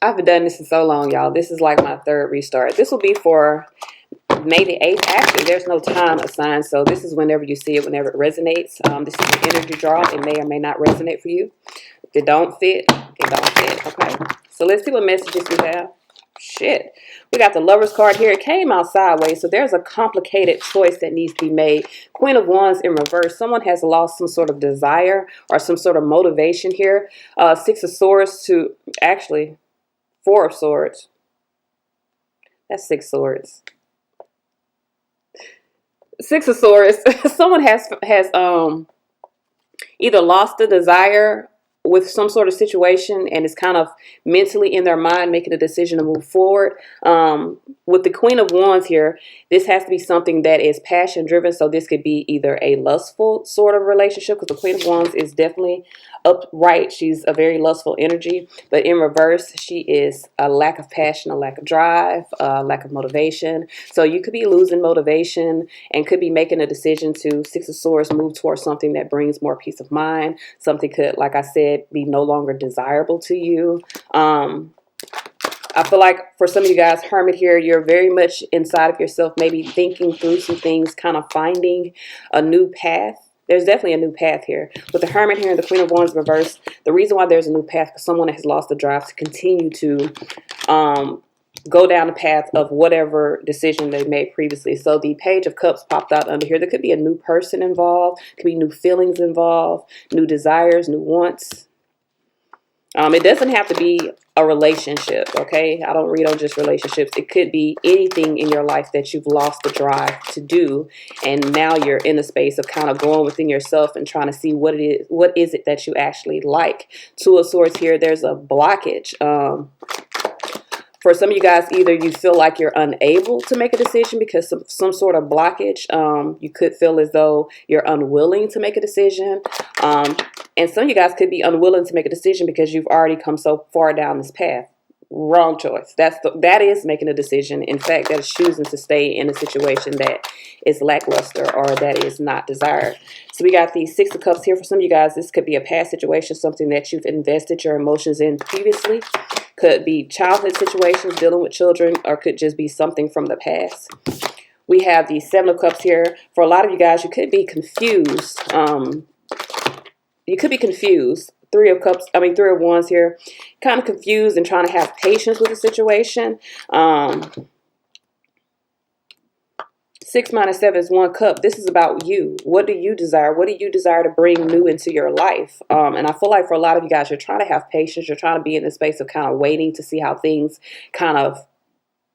I've done this in so long, y'all. This is like my third restart. This will be for May the 8th. Actually, there's no time assigned, so this is whenever you see it, whenever it resonates. This is an energy draw. It may or may not resonate for you. If it don't fit, it don't fit, okay? So let's see what messages we have. Shit. We got the Lover's card here. It came out sideways, so there's a complicated choice that needs to be made. Queen of Wands in reverse. Someone has lost some sort of desire or some sort of motivation here. Six of Swords to, actually, Four of Swords. That's Six Swords. Six of Swords. Someone has either lost the desire with some sort of situation and is kind of mentally in their mind making a decision to move forward. With the Queen of Wands here, this has to be something that is passion driven. So this could be either a lustful sort of relationship, because the Queen of Wands is definitely upright. She's a very lustful energy, but in reverse, she is a lack of passion, a lack of drive, a lack of motivation. So you could be losing motivation and could be making a decision to, Six of Swords, move towards something that brings more peace of mind. Something could, like I said, be no longer desirable to you. I feel like for some of you guys, Hermit here, you're very much inside of yourself, maybe thinking through some things, kind of finding a new path. There's definitely a new path here. With the Hermit here and the Queen of Wands reverse, the reason why there's a new path is someone has lost the drive to continue to go down the path of whatever decision they made previously. So the Page of Cups popped out under here. There could be a new person involved, could be new feelings involved, new desires, new wants. It doesn't have to be a relationship, okay? I don't read on just relationships. It could be anything in your life that you've lost the drive to do, and now you're in the space of kind of going within yourself and trying to see what is it that you actually like. Two of Swords here, there's a blockage. For some of you guys, either you feel like you're unable to make a decision because of some sort of blockage. You could feel as though you're unwilling to make a decision. And some of you guys could be unwilling to make a decision because you've already come so far down this path. Wrong choice. That is making a decision. In fact, that is choosing to stay in a situation that is lackluster or that is not desired. So we got the Six of Cups here. For some of you guys, this could be a past situation, something that you've invested your emotions in previously. Could be childhood situations, dealing with children, or could just be something from the past. We have the Seven of Cups here. For a lot of you guys, you could be confused. You could be confused. Three of Wands here. Kind of confused and trying to have patience with the situation. 6 minus 7 is 1 cup. This is about you. What do you desire? What do you desire to bring new into your life? And I feel like for a lot of you guys, you're trying to have patience. You're trying to be in the space of kind of waiting to see how things kind of,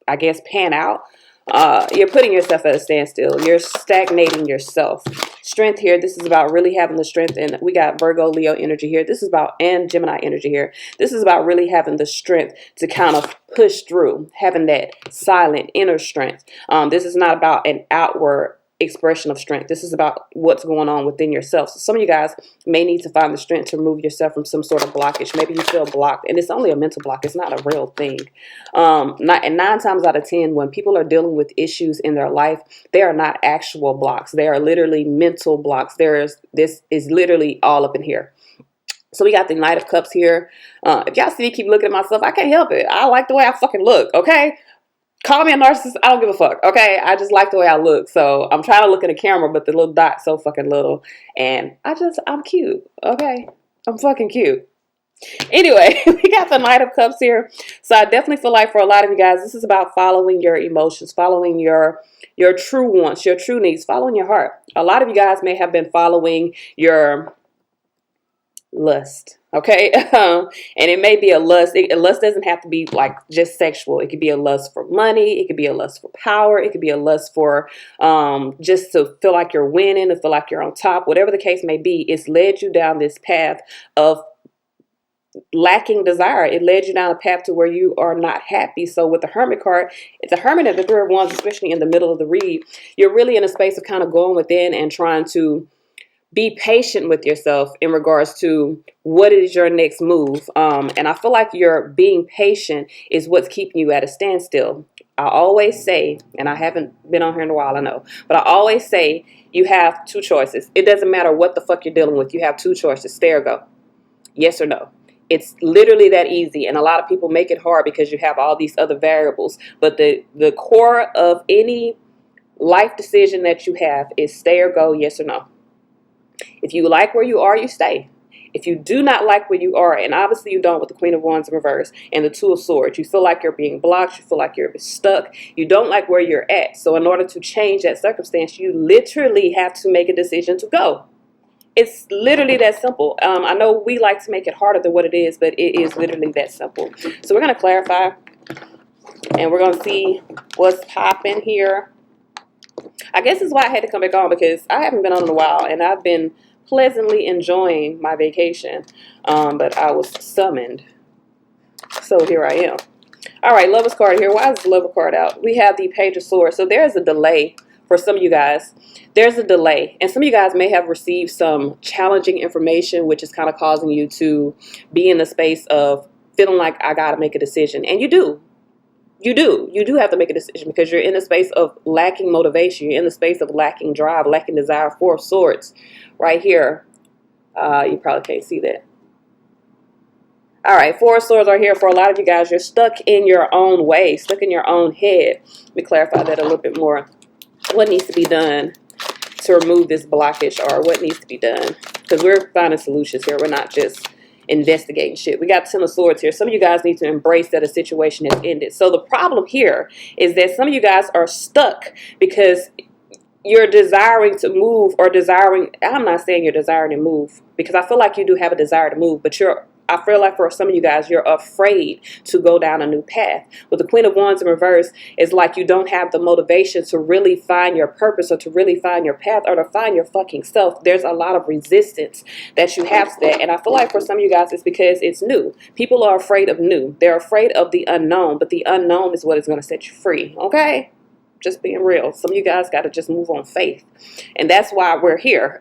I guess, pan out. You're putting yourself at a standstill. You're stagnating yourself. Strength here. This is about really having the strength. And we got Virgo, Leo energy here. This is about, and Gemini energy here. This is about really having the strength to kind of push through, having that silent inner strength. This is not about an outward expression of strength. This is about what's going on within yourself. So some of you guys may need to find the strength to remove yourself from some sort of blockage. Maybe you feel blocked, and it's only a mental block. It's not a real thing. And 9 times out of 10, when people are dealing with issues in their life, they are not actual blocks. They are literally mental blocks. This is literally all up in here. So we got the Knight of Cups here. If y'all see me keep looking at myself, I can't help it. I like the way I fucking look, okay? Call me a narcissist. I don't give a fuck. Okay. I just like the way I look. So I'm trying to look in the camera, but the little dot's so fucking little. And I'm cute. Okay. I'm fucking cute. Anyway, we got the Knight of Cups here. So I definitely feel like for a lot of you guys, this is about following your emotions, following your true wants, your true needs, following your heart. A lot of you guys may have been following your lust. Okay. And it may be a lust. Lust doesn't have to be like just sexual. It could be a lust for money. It could be a lust for power. It could be a lust for just to feel like you're winning, to feel like you're on top. Whatever the case may be, it's led you down this path of lacking desire. It led you down a path to where you are not happy. So with the Hermit card, it's a Hermit at the Three of Wands, especially in the middle of the read, you're really in a space of kind of going within and trying to be patient with yourself in regards to what is your next move. And I feel like your being patient is what's keeping you at a standstill. I always say, and I haven't been on here in a while, I know, but I always say you have two choices. It doesn't matter what the fuck you're dealing with. You have two choices. Stay or go. Yes or no. It's literally that easy. And a lot of people make it hard because you have all these other variables. But the core of any life decision that you have is stay or go, yes or no. If you like where you are, you stay. If you do not like where you are, and obviously you don't with the Queen of Wands in reverse and the Two of Swords, you feel like you're being blocked, you feel like you're stuck, you don't like where you're at. So in order to change that circumstance, you literally have to make a decision to go. It's literally that simple. I know we like to make it harder than what it is, but it is literally that simple. So we're going to clarify, and we're going to see what's popping here. I guess this is why I had to come back on, because I haven't been on in a while, and I've been pleasantly enjoying my vacation, but I was summoned, so here I am. All right, Lover's card here. Why is the Lover card out? We have the Page of Swords. So there's a delay for some of you guys. There's a delay, and some of you guys may have received some challenging information, which is kind of causing you to be in the space of feeling like I got to make a decision, and you do. You do have to make a decision, because you're in a space of lacking motivation. You're in the space of lacking drive, lacking desire. Four of Swords right here. You probably can't see that. All right, Four of Swords are here for a lot of you guys. You're stuck in your own way, stuck in your own head. Let me clarify that a little bit more. What needs to be done to remove this blockage, or what needs to be done? Because we're finding solutions here. We're not just investigating shit. We got Ten of Swords here. Some of you guys need to embrace that a situation has ended. So the problem here is that some of you guys are stuck because you're desiring to move, or desiring, I'm not saying you're desiring to move, because I feel like you do have a desire to move, but I feel like for some of you guys, you're afraid to go down a new path. With the Queen of Wands in reverse, it's like you don't have the motivation to really find your purpose, or to really find your path, or to find your fucking self. There's a lot of resistance that you have to that. And I feel like for some of you guys, it's because it's new. People are afraid of new. They're afraid of the unknown, but the unknown is what is going to set you free. Okay? Just being real. Some of you guys got to just move on faith. And that's why we're here.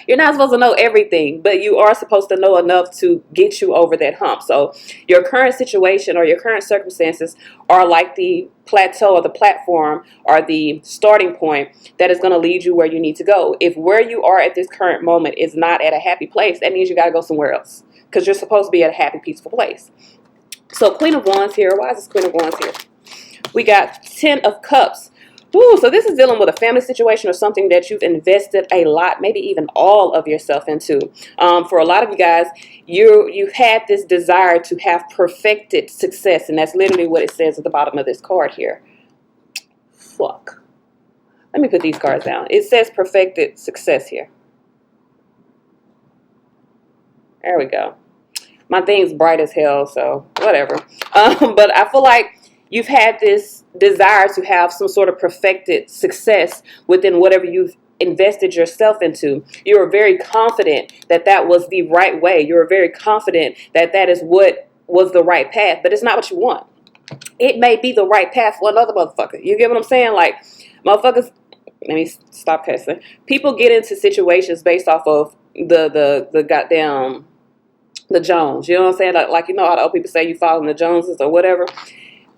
You're not supposed to know everything, but you are supposed to know enough to get you over that hump. So your current situation or your current circumstances are like the plateau or the platform or the starting point that is going to lead you where you need to go. If where you are at this current moment is not at a happy place, that means you got to go somewhere else, because you're supposed to be at a happy, peaceful place. So Queen of Wands here. Why is this Queen of Wands here? We got 10 of Cups. Ooh, so this is dealing with a family situation or something that you've invested a lot, maybe even all of yourself into. For a lot of you guys, you've had this desire to have perfected success, and that's literally what it says at the bottom of this card here. Fuck. Let me put these cards down. It says perfected success here. There we go. My thing's bright as hell, so whatever. But I feel like you've had this desire to have some sort of perfected success within whatever you've invested yourself into. You were very confident that that was the right way. You were very confident that that is what was the right path, but it's not what you want. It may be the right path for another motherfucker. You get what I'm saying? Like, motherfuckers, let me stop cussing. People get into situations based off of the goddamn, the Jones. You know what I'm saying? Like you know how the old people say you following the Joneses or whatever.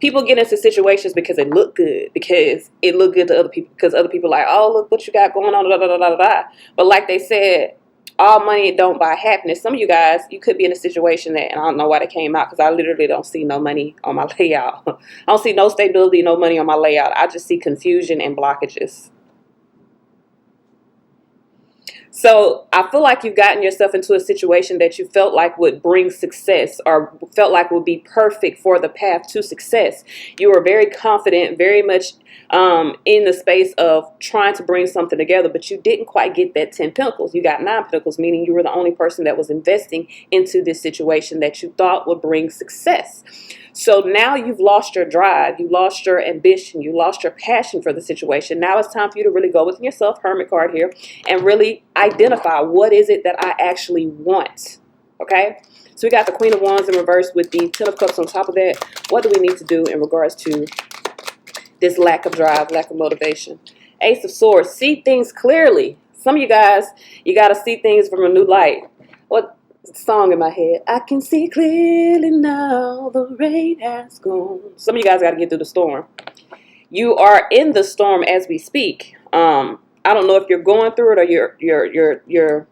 People get into situations because it look good, because it look good to other people, because other people are like, oh, look what you got going on, da, da, da, da, da. But like they said, all money don't buy happiness. Some of you guys, you could be in a situation that, and I don't know why they came out, because I literally don't see no money on my layout. I don't see no stability, no money on my layout. I just see confusion and blockages. So I feel like you've gotten yourself into a situation that you felt like would bring success, or felt like would be perfect for the path to success. You were very confident, very much in the space of trying to bring something together, but you didn't quite get that 10 Pentacles. You got 9 Pentacles, meaning you were the only person that was investing into this situation that you thought would bring success. So now you've lost your drive, you lost your ambition, you lost your passion for the situation. Now it's time for you to really go within yourself, Hermit card here, and really identify what is it that I actually want, okay? So we got the Queen of Wands in reverse with the 10 of Cups on top of that. What do we need to do in regards to this lack of drive, lack of motivation? Ace of Swords, see things clearly. Some of you guys, you got to see things from a new light. What song in my head? I can see clearly now, the rain has gone. Some of you guys got to get through the storm. You are in the storm as we speak. I don't know if you're going through it or you're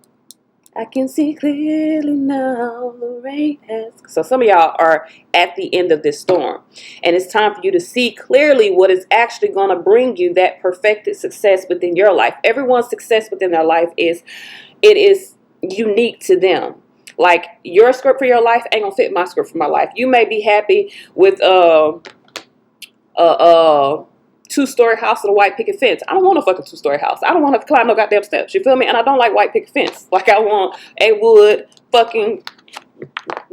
I can see clearly now, the rain has... So some of y'all are at the end of this storm. And it's time for you to see clearly what is actually going to bring you that perfected success within your life. Everyone's success within their life is unique to them. Like, your script for your life ain't gonna fit my script for my life. You may be happy with a two-story house with a white picket fence. I don't want a fucking two-story house. I don't want to climb no goddamn steps. You feel me? And I don't like white picket fence. Like, I want a wood fucking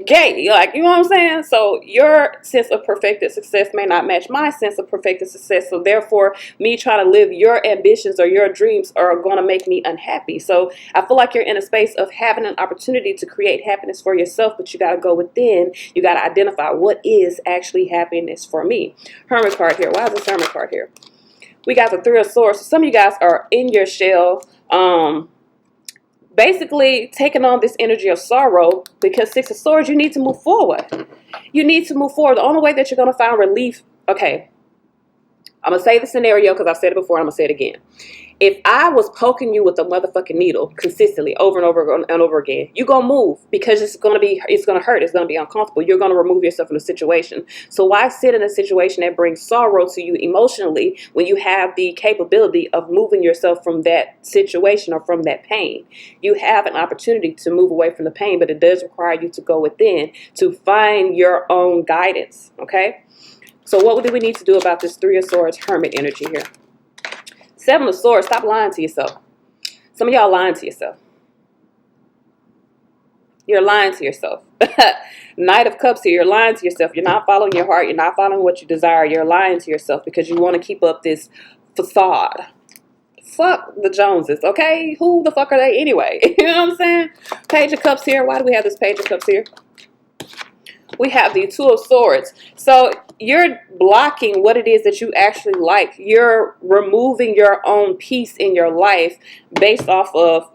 gate. Like, you know what I'm saying? So your sense of perfected success may not match my sense of perfected success. So therefore, me trying to live your ambitions or your dreams are going to make me unhappy. So I feel like you're in a space of having an opportunity to create happiness for yourself, but you got to go within. You got to identify what is actually happiness for me. Hermit card here. Why is this Hermit card here? We got the Three of Swords. So some of you guys are in your shell, basically taking on this energy of sorrow, because Six of Swords, you need to move forward. You need to move forward. The only way that you're going to find relief, okay, I'm going to say the scenario because I've said it before and I'm going to say it again. If I was poking you with a motherfucking needle consistently over and over and over again, you're going to move, because it's going to hurt. It's going to be uncomfortable. You're going to remove yourself from the situation. So why sit in a situation that brings sorrow to you emotionally when you have the capability of moving yourself from that situation or from that pain? You have an opportunity to move away from the pain, but it does require you to go within to find your own guidance, okay? So what do we need to do about this Three of Swords Hermit energy here? Seven of Swords, stop lying to yourself. Some of y'all lying to yourself. You're lying to yourself. Knight of Cups here, you're lying to yourself. You're not following your heart. You're not following what you desire. You're lying to yourself because you want to keep up this facade. Fuck the Joneses, okay? Who the fuck are they anyway? You know what I'm saying? Page of Cups here. Why do we have this Page of Cups here? We have the Two of Swords. So you're blocking what it is that you actually like. You're removing your own peace in your life based off of,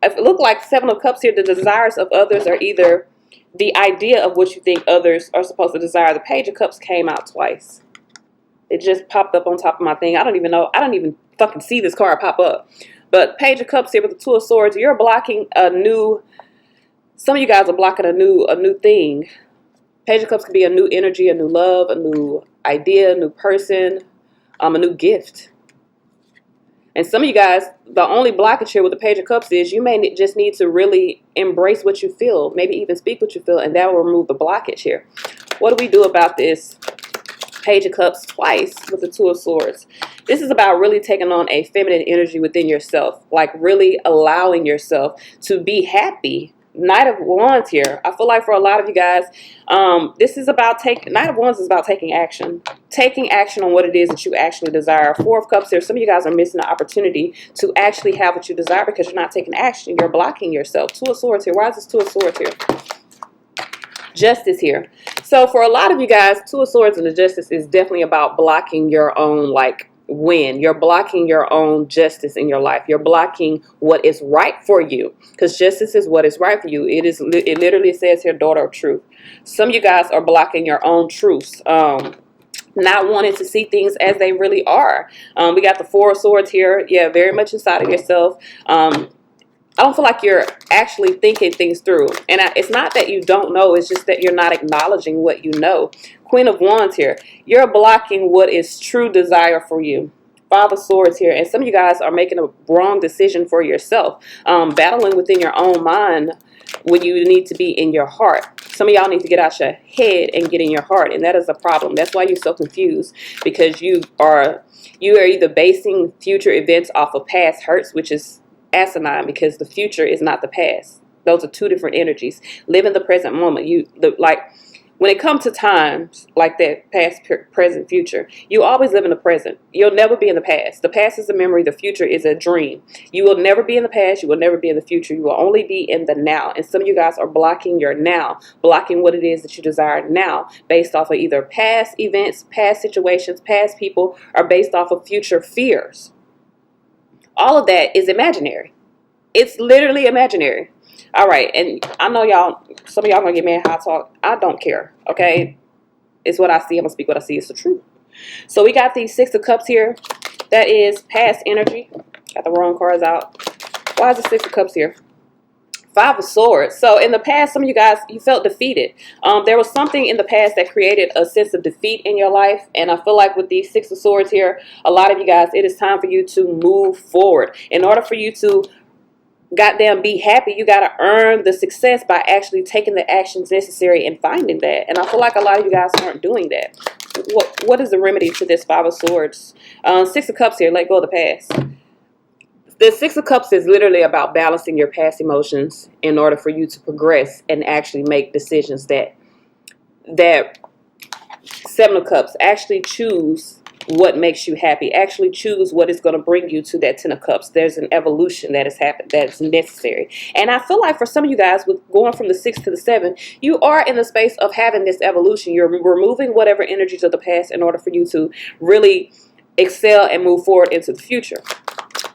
if it look like Seven of Cups here, the desires of others are either the idea of what you think others are supposed to desire. The Page of Cups came out twice. It just popped up on top of my thing. I don't even know. I don't even fucking see this card pop up. But Page of Cups here with the Two of Swords, you're blocking a new, some of you guys are blocking a new thing. Page of Cups could be a new energy, a new love, a new idea, a new person, a new gift. And some of you guys, the only blockage here with the Page of Cups is you may just need to really embrace what you feel, maybe even speak what you feel, and that will remove the blockage here. What do we do about this Page of Cups twice with the Two of Swords? This is about really taking on a feminine energy within yourself, like really allowing yourself to be happy. Knight of Wands here. I feel like for a lot of you guys, this is about Knight of Wands is about taking action. Taking action on what it is that you actually desire. Four of Cups here. Some of you guys are missing the opportunity to actually have what you desire because you're not taking action. You're blocking yourself. Two of Swords here. Why is this Two of Swords here? Justice here. So for a lot of you guys, Two of Swords and the Justice is definitely about blocking your own, like, win. You're blocking your own justice in your life. You're blocking what is right for you, because justice is what is right for you. It literally says here, daughter of truth. Some of you guys are blocking your own truths, not wanting to see things as they really are. We got the Four of Swords here. Yeah, very much inside of yourself. I don't feel like you're actually thinking things through. And it's not that you don't know. It's just that you're not acknowledging what you know. Queen of Wands here. You're blocking what is true desire for you. Five of Swords here. And some of you guys are making a wrong decision for yourself. Battling within your own mind when you need to be in your heart. Some of y'all need to get out your head and get in your heart. And that is a problem. That's why you're so confused. Because you are either basing future events off of past hurts, which is asinine, because the future is not the past. Those are two different energies. Live in the present moment. When it comes to times like that, past, present, future, you always live in the present. You'll never be in the past. The past is a memory. The future is a dream. You will never be in the past. You will never be in the future. You will only be in the now. And some of you guys are blocking your now, blocking what it is that you desire now based off of either past events, past situations, past people, or based off of future fears. All of that is imaginary. It's literally imaginary. All right. And I know y'all, some of y'all going to get mad how I talk. I don't care. Okay. It's what I see. I'm going to speak what I see. It's the truth. So we got these Six of Cups here. That is past energy. Got the wrong cards out. Why is the Six of Cups here? Five of Swords. So in the past, some of you guys, you felt defeated. There was something in the past that created a sense of defeat in your life. And I feel like with these Six of Swords here, a lot of you guys, it is time for you to move forward. In order for you to goddamn be happy, you got to earn the success by actually taking the actions necessary and finding that. And I feel like a lot of you guys aren't doing that. What is the remedy to this Five of Swords? Six of Cups here. Let go of the past. The Six of Cups is literally about balancing your past emotions in order for you to progress and actually make decisions that Seven of Cups, actually choose what makes you happy. Actually choose what is going to bring you to that Ten of Cups. There's an evolution that has happened that's necessary. And I feel like for some of you guys, with going from the 6 to the 7, you are in the space of having this evolution. You're removing whatever energies of the past in order for you to really excel and move forward into the future.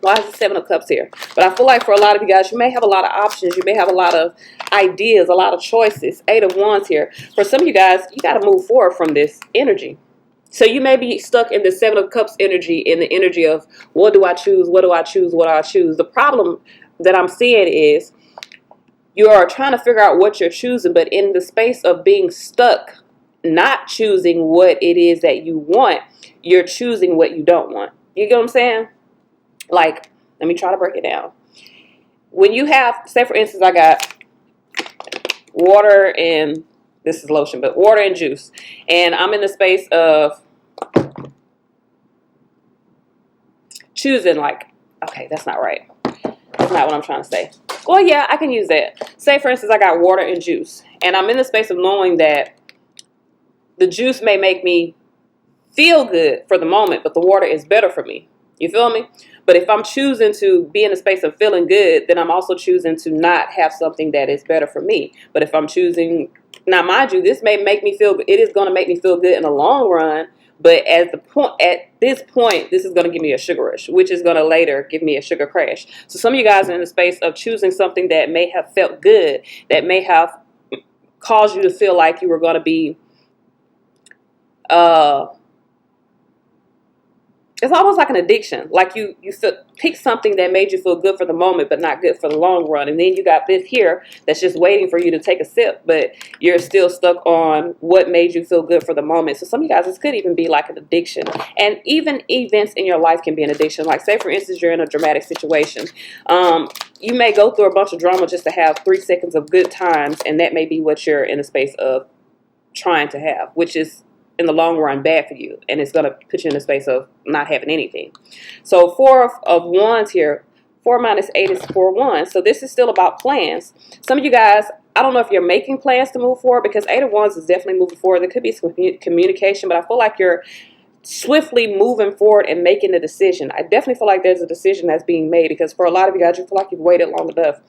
Why is the Seven of Cups here? But I feel like for a lot of you guys, you may have a lot of options. You may have a lot of ideas, a lot of choices. Eight of Wands here. For some of you guys, you got to move forward from this energy. So you may be stuck in the Seven of Cups energy, in the energy of, what do I choose? What do I choose? What do I choose? The problem that I'm seeing is you are trying to figure out what you're choosing, but in the space of being stuck, not choosing what it is that you want, you're choosing what you don't want. You get what I'm saying? Like, let me try to break it down. When you have, say for instance, I got water and, this is lotion, but water and juice. And I'm in the space of choosing, like, okay, that's not right. That's not what I'm trying to say. Well, yeah, I can use that. Say for instance, I got water and juice. And I'm in the space of knowing that the juice may make me feel good for the moment, but the water is better for me. You feel me? But if I'm choosing to be in a space of feeling good, then I'm also choosing to not have something that is better for me. But if I'm choosing, now mind you, this may make me feel, it is going to make me feel good in the long run. But at this point, this is going to give me a sugar rush, which is going to later give me a sugar crash. So some of you guys are in the space of choosing something that may have felt good, that may have caused you to feel like you were going to be, it's almost like an addiction. Like you pick something that made you feel good for the moment, but not good for the long run. And then you got this here that's just waiting for you to take a sip, but you're still stuck on what made you feel good for the moment. So some of you guys, this could even be like an addiction. And even events in your life can be an addiction. Like say, for instance, you're in a dramatic situation. You may go through a bunch of drama just to have 3 seconds of good times. And that may be what you're in the space of trying to have, which is in the long run bad for you, and it's going to put you in a space of not having anything. So 4 of Wands here, 4 minus 8 is 4 Wands. So this is still about plans. Some of you guys, I don't know if you're making plans to move forward, because 8 of Wands is definitely moving forward. There could be some communication, but I feel like you're swiftly moving forward and making a decision. I definitely feel like there's a decision that's being made, because for a lot of you guys, you feel like you've waited long enough.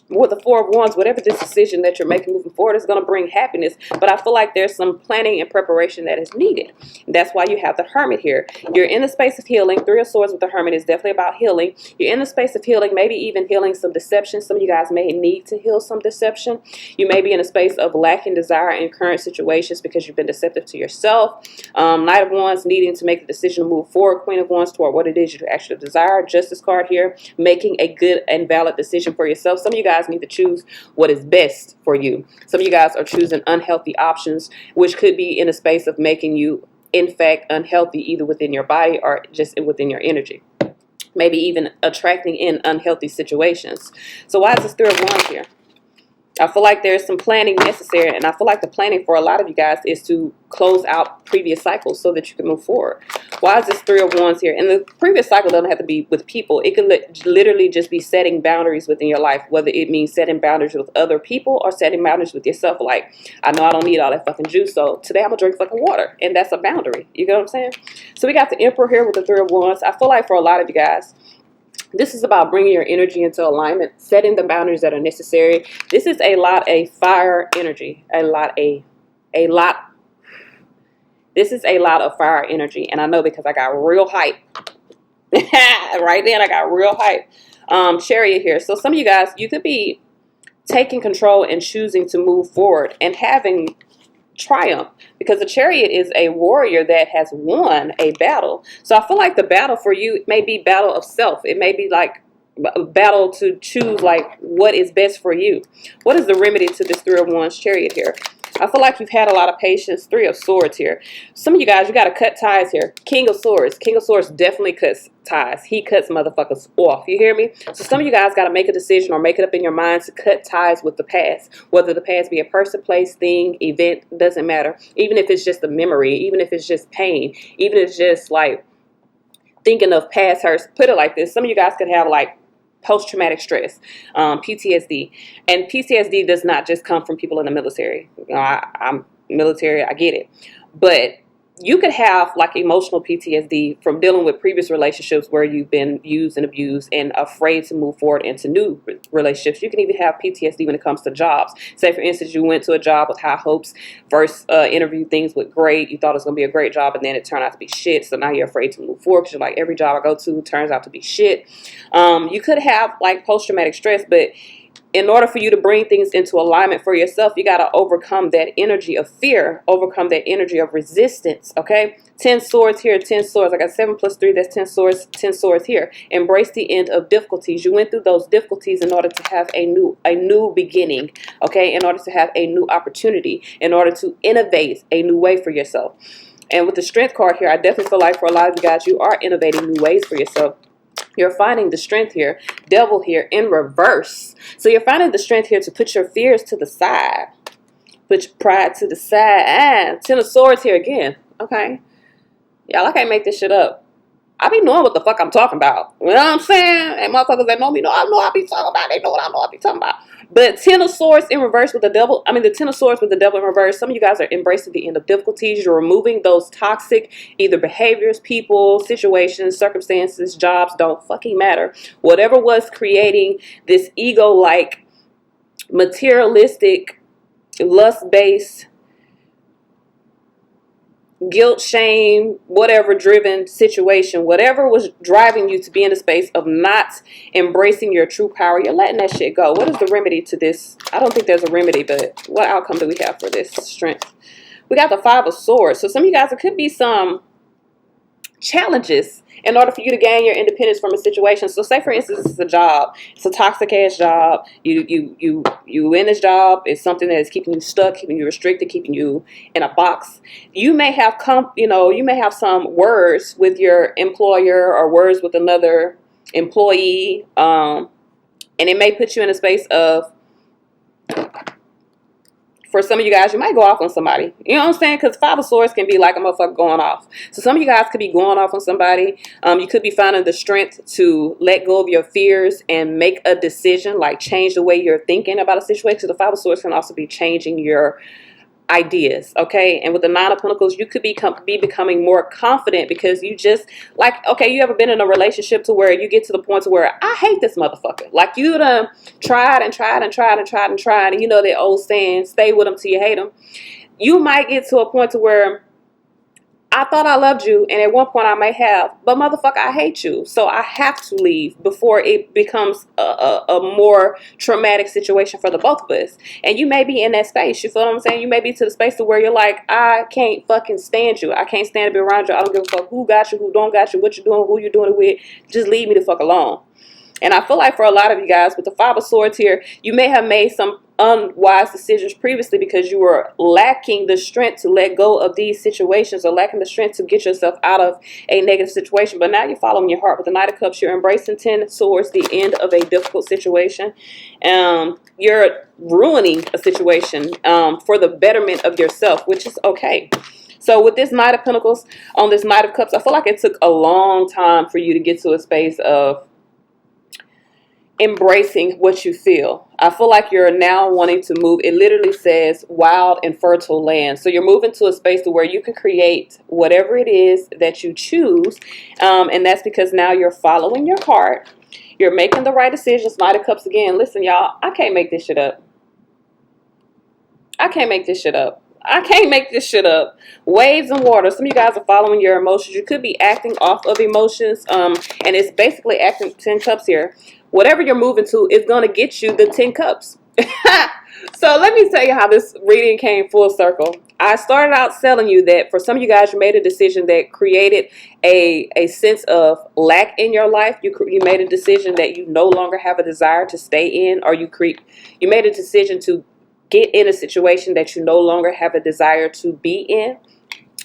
With the 4 of Wands, whatever this decision that you're making moving forward is going to bring happiness. But I feel like there's some planning and preparation that is needed. That's why you have the Hermit here. You're in the space of healing. 3 of Swords with the Hermit is definitely about healing. You're in the space of healing, maybe even healing some deception. Some of you guys may need to heal some deception. You may be in a space of lacking desire in current situations because you've been deceptive to yourself. Knight of Wands, needing to make the decision to move forward. Queen of Wands, toward what it is you actually desire. Justice card here, making a good and valid decision for yourself. Some of you guys need to choose what is best for you. Some of you guys are choosing unhealthy options, which could be in a space of making you, in fact, unhealthy, either within your body or just within your energy. Maybe even attracting in unhealthy situations. So why is this 3 of Wands here? I feel like there's some planning necessary, and I feel like the planning for a lot of you guys is to close out previous cycles so that you can move forward. Why is this 3 of Wands here? And the previous cycle doesn't have to be with people. It can literally just be setting boundaries within your life, whether it means setting boundaries with other people or setting boundaries with yourself. Like, I know I don't need all that fucking juice, so today I'm going to drink fucking water, and that's a boundary. You get what I'm saying? So we got the Emperor here with the 3 of Wands. I feel like for a lot of you guys, this is about bringing your energy into alignment, setting the boundaries that are necessary. This is a lot of fire energy, This is a lot of fire energy, and I know because I got real hype. Right then, I got real hype. Chariot here. So some of you guys, you could be taking control and choosing to move forward and having triumph, because the Chariot is a warrior that has won a battle. So I feel like the battle for you may be battle of self. It may be like battle to choose like what is best for you. What is the remedy to this Three of Wands Chariot here? I feel like you've had a lot of patience. Three of Swords here. Some of you guys, you got to cut ties here. King of Swords. King of Swords definitely cuts ties. He cuts motherfuckers off. You hear me? So some of you guys got to make a decision or make it up in your mind to cut ties with the past. Whether the past be a person, place, thing, event, doesn't matter. Even if it's just a memory, even if it's just pain, even if it's just like thinking of past hurts. Put it like this. Some of you guys could have like post-traumatic stress, PTSD. And PTSD does not just come from people in the military. You know, I'm military, I get it. But you could have like emotional PTSD from dealing with previous relationships where you've been used and abused and afraid to move forward into new relationships. You can even have PTSD when it comes to jobs. Say, for instance, you went to a job with high hopes, first interview, things went great. You thought it was going to be a great job, and then it turned out to be shit. So now you're afraid to move forward because you're like, every job I go to turns out to be shit. You could have like post-traumatic stress, but in order for you to bring things into alignment for yourself, you got to overcome that energy of fear, overcome that energy of resistance, okay? 10 swords here, 10 swords. I got 7 plus 3, that's 10 swords here. Embrace the end of difficulties. You went through those difficulties in order to have a new beginning, okay? In order to have a new opportunity, in order to innovate a new way for yourself. And with the Strength card here, I definitely feel like for a lot of you guys, you are innovating new ways for yourself. You're finding the strength here, Devil here in reverse. So you're finding the strength here to put your fears to the side. Put your pride to the side. 10 of Swords here again. Okay. Y'all, I can't make this shit up. I be knowing what the fuck I'm talking about. You know what I'm saying? And motherfuckers that know me know I know I be talking about. They know what I know I be talking about. But 10 of Swords in reverse with the Devil. I mean, the 10 of Swords with the Devil in reverse. Some of you guys are embracing the end of difficulties. You're removing those toxic either behaviors, people, situations, circumstances, jobs. Don't fucking matter. Whatever was creating this ego-like, materialistic, lust-based, guilt, shame, whatever driven situation, whatever was driving you to be in a space of not embracing your true power, you're letting that shit go. What is the remedy to this? I don't think there's a remedy, but what outcome do we have for this strength? We got the 5 of Swords. So some of you guys, it could be some challenges in order for you to gain your independence from a situation. So say, for instance, it's a job. It's a toxic ass job. You in this job. It's something that is keeping you stuck, keeping you restricted, keeping you in a box. You may have you may have some words with your employer or words with another employee, and it may put you in a space of, for some of you guys, you might go off on somebody. You know what I'm saying? Because 5 of Swords can be like a motherfucker going off. So some of you guys could be going off on somebody. You could be finding the strength to let go of your fears and make a decision, like change the way you're thinking about a situation. So the 5 of Swords can also be changing your ideas, okay? And with the 9 of Pentacles, you could be becoming more confident because you just, like, okay, you ever been in a relationship to where you get to the point to where I hate this motherfucker. Like, you done tried and tried and tried and tried and tried, and you know that old saying, stay with them till you hate them. You might get to a point to where I thought I loved you, and at one point I may have, but motherfucker, I hate you. So I have to leave before it becomes a more traumatic situation for the both of us. And you may be in that space. You feel what I'm saying? You may be to the space to where you're like, I can't fucking stand you. I can't stand to be around you. I don't give a fuck who got you, who don't got you, what you're doing, who you're doing it with. Just leave me the fuck alone. And I feel like for a lot of you guys, with the 5 of Swords here, you may have made some unwise decisions previously because you were lacking the strength to let go of these situations or lacking the strength to get yourself out of a negative situation. But now you're following your heart. With the Knight of Cups, you're embracing 10 Swords, the end of a difficult situation. You're ruining a situation for the betterment of yourself, which is okay. So with this Knight of Pentacles, on this Knight of Cups, I feel like it took a long time for you to get to a space of embracing what you feel. I feel like you're now wanting to move. It literally says wild and fertile land. So you're moving to a space to where you can create whatever it is that you choose. And that's because now you're following your heart. You're making the right decisions. Knight of Cups again. Listen, y'all, I can't make this shit up. I can't make this shit up. I can't make this shit up. Waves and water. Some of you guys are following your emotions. You could be acting off of emotions. And it's basically acting 10 cups here. Whatever you're moving to is going to get you the 10 cups. So let me tell you how this reading came full circle. I started out telling you that for some of you guys, you made a decision that created a sense of lack in your life. You made a decision that you no longer have a desire to stay in, or you made a decision to get in a situation that you no longer have a desire to be in.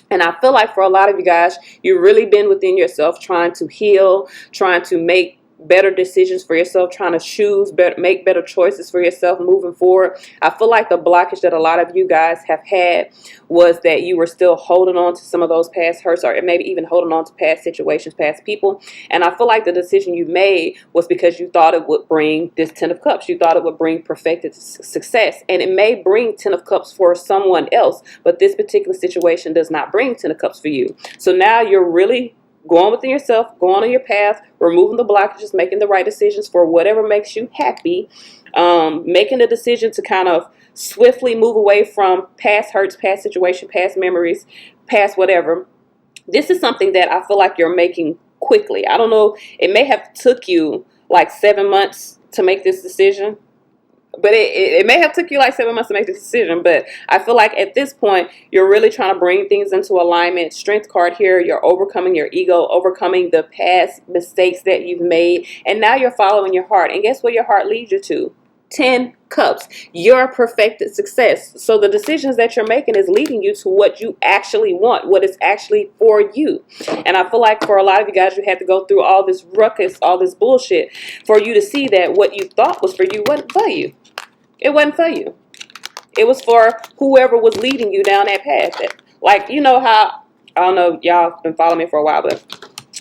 And I feel like for a lot of you guys, you've really been within yourself trying to heal, trying to make better decisions for yourself, trying to make better choices for yourself moving forward. I feel like the blockage that a lot of you guys have had was that you were still holding on to some of those past hurts, or maybe even holding on to past situations, past people. And I feel like the decision you made was because you thought it would bring this 10 of cups. You thought it would bring perfected success, and it may bring 10 of cups for someone else, but this particular situation does not bring 10 of cups for you. So now you're really going within yourself, going on your path, removing the blockages, making the right decisions for whatever makes you happy, making a decision to kind of swiftly move away from past hurts, past situations, past memories, past whatever. This is something that I feel like you're making quickly. I don't know, it may have took you like 7 months to make this decision. But it may have took you like 7 months to make this decision. But I feel like at this point, you're really trying to bring things into alignment. Strength card here. You're overcoming your ego, overcoming the past mistakes that you've made. And now you're following your heart. And guess where your heart leads you to? 10 cups. Your perfected success. So the decisions that you're making is leading you to what you actually want, what is actually for you. And I feel like for a lot of you guys, you had to go through all this ruckus, all this bullshit for you to see that what you thought was for you wasn't for you. It wasn't for you. It was for whoever was leading you down that path. Like, you know how, I don't know, y'all been following me for a while, but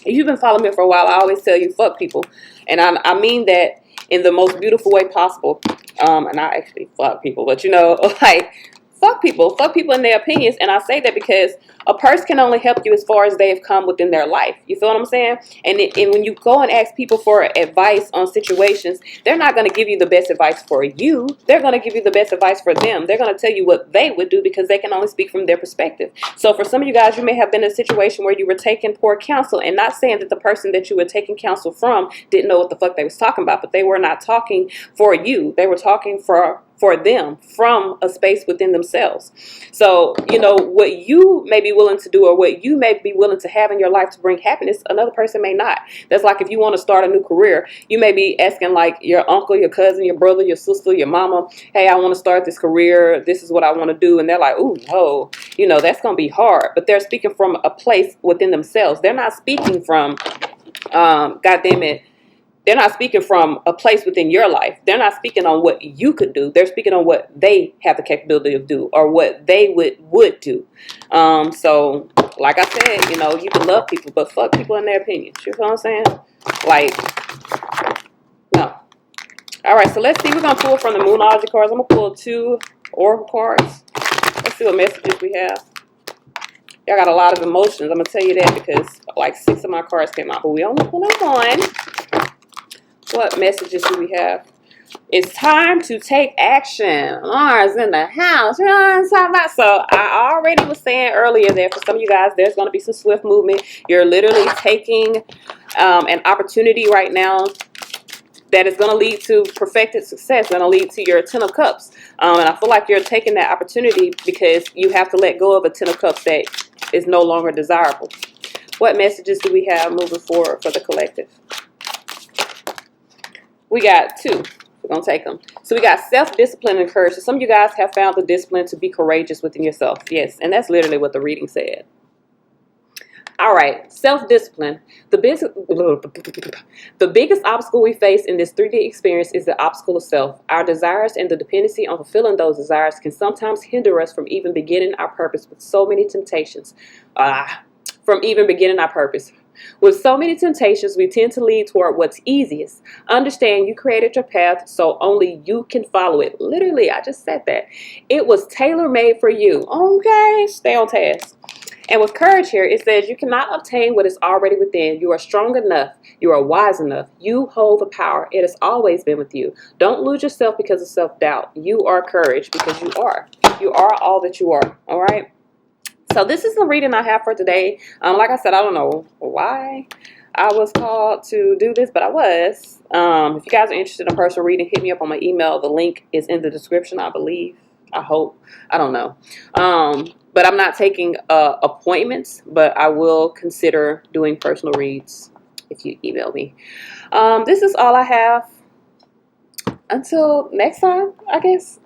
if you've been following me for a while, I always tell you, fuck people. And I mean that in the most beautiful way possible. And I actually fuck people, but you know, like, fuck people in their opinions. And I say that because a person can only help you as far as they've come within their life. You feel what I'm saying? And when you go and ask people for advice on situations, they're not going to give you the best advice for you. They're going to give you the best advice for them. They're going to tell you what they would do because they can only speak from their perspective. So for some of you guys, you may have been in a situation where you were taking poor counsel, and not saying that the person that you were taking counsel from didn't know what the fuck they was talking about, but they were not talking for you. They were talking for them from a space within themselves. So, you know, what you may be willing to do or what you may be willing to have in your life to bring happiness, another person may not. That's like if you want to start a new career, you may be asking like your uncle, your cousin, your brother, your sister, your mama, hey, I want to start this career. This is what I want to do. And they're like, ooh, no, you know, that's going to be hard. But they're speaking from a place within themselves. They're not speaking from, goddamn it, they're not speaking from a place within your life. They're not speaking on what you could do. They're speaking on what they have the capability of do or what they would do. So, like I said, you know, you can love people, but fuck people in their opinions. You know what I'm saying? Like, no. All right, so let's see. We're going to pull from the Moonology cards. I'm going to pull 2 Oracle cards. Let's see what messages we have. Y'all got a lot of emotions. I'm going to tell you that because like 6 of my cards came out, but we only pulled 1. What messages do we have? It's time to take action. Mars in the house. You know what I'm talking about? So I already was saying earlier that for some of you guys, there's going to be some swift movement. You're literally taking an opportunity right now that is going to lead to perfected success, going to lead to your 10 of cups. And I feel like you're taking that opportunity because you have to let go of a 10 of cups that is no longer desirable. What messages do we have moving forward for the collective? We got 2. We're going to take them. So we got self-discipline and courage. So some of you guys have found the discipline to be courageous within yourself. Yes, and that's literally what the reading said. All right, self-discipline. The biggest obstacle we face in this 3D experience is the obstacle of self. Our desires and the dependency on fulfilling those desires can sometimes hinder us from even beginning our purpose with so many temptations. With so many temptations, we tend to lean toward what's easiest. Understand you created your path, so only you can follow it. Literally, I just said that. It was tailor-made for you. Okay, stay on task. And with courage here, it says you cannot obtain what is already within. You are strong enough. You are wise enough. You hold the power. It has always been with you. Don't lose yourself because of self-doubt. You are courage because you are. You are all that you are. All right? So this is the reading I have for today. Like I said, I don't know why I was called to do this, but I was. If you guys are interested in personal reading, hit me up on my email. The link is in the description, I believe. I hope. I don't know. But I'm not taking appointments, but I will consider doing personal reads if you email me. This is all I have. Until next time, I guess.